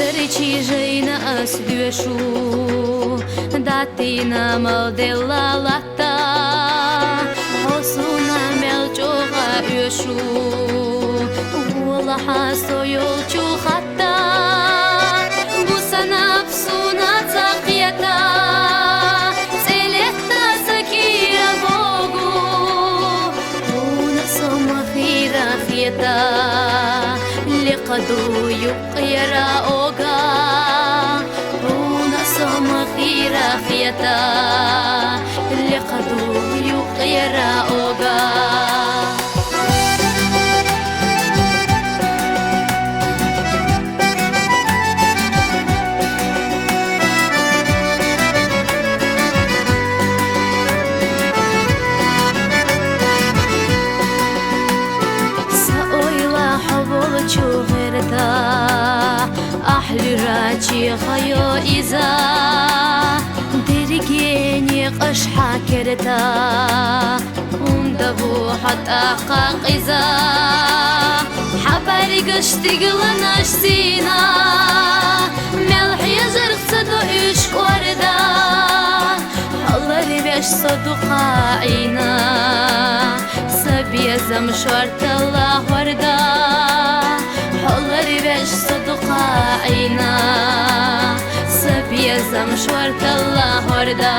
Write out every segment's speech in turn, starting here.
Siederičižai asdviešu, datina maldela lata, osuna melčoga yöšu, uolaha soyolču hatta, busana psuna tsaqiyata, seletta sakira bogu, una soma khira khiyata. لقدو يقيرا أوغا هنا سما خيرا خيتا لقدو يقيرا أوغا أحلى راجي خيو إذا درجيني قش حكرتا وندبو حتى قاقزا حباري قشتقلنا شسينا ملح يزرق صدو إيش وردا حلري بيش صدو قاعينا سبيا زمشورت الله وردا حلري بيش صدو قاعينا سبيا زمشورت الله وردا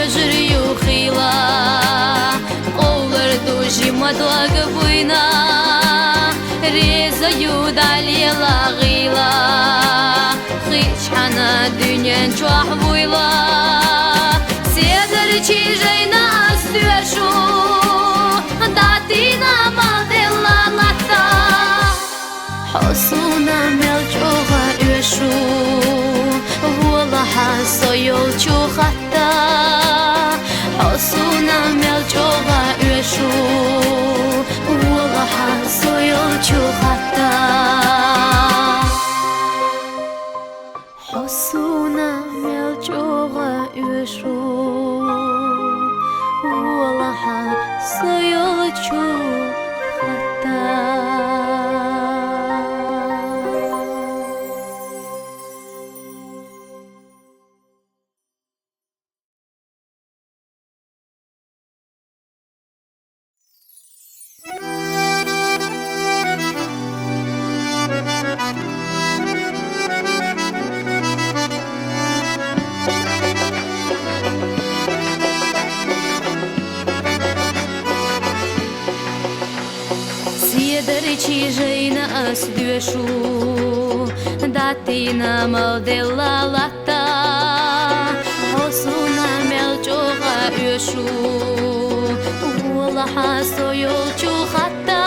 حجري وخيلا قولر دوجي مدوغ بوينا ريزا يود علي لا غيلا خيش حنا دنيا نشوح بويلا سيدر چيجينا استوشو داتينا مالدلا لتا حصونا ملجوغا يشو والله صيولچو خطا حصونا ملجوغا يشو والله صيولچو خطا حصونا ملجوغا يشو والله صيولچو خطا Siederičižai asdviešu, datina maldela lata, osuna melčoga yöšu, uolaha soyolču hatta,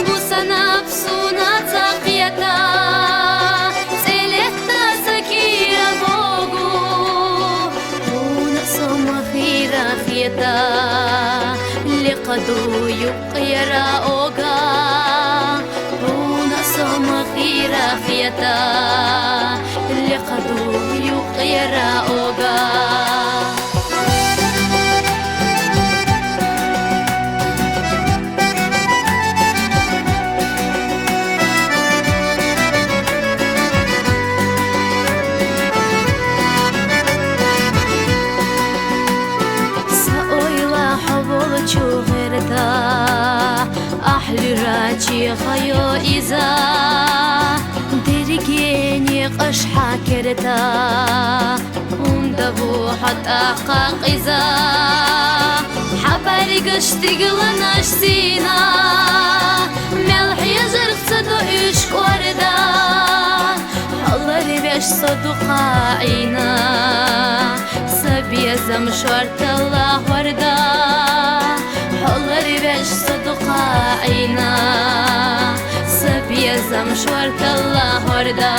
busana psuna tsaqiyata, seletta sakira bogu, una soma khira khiyata. لقدو يقيرا أوغا هنا سما خيرا خيتا لقدو يقيرا أوغا أحلى راجي خيو إذا درجيني قش حكرتا وندبو حتى قاقزا حباري قشتقلنا شسينا ملح يزرق صدو إيش وردا حلري بيش صدقائنا سبي زمشورت الله وردا حولري بيش صدقائنا سبي زمشورت الله وردا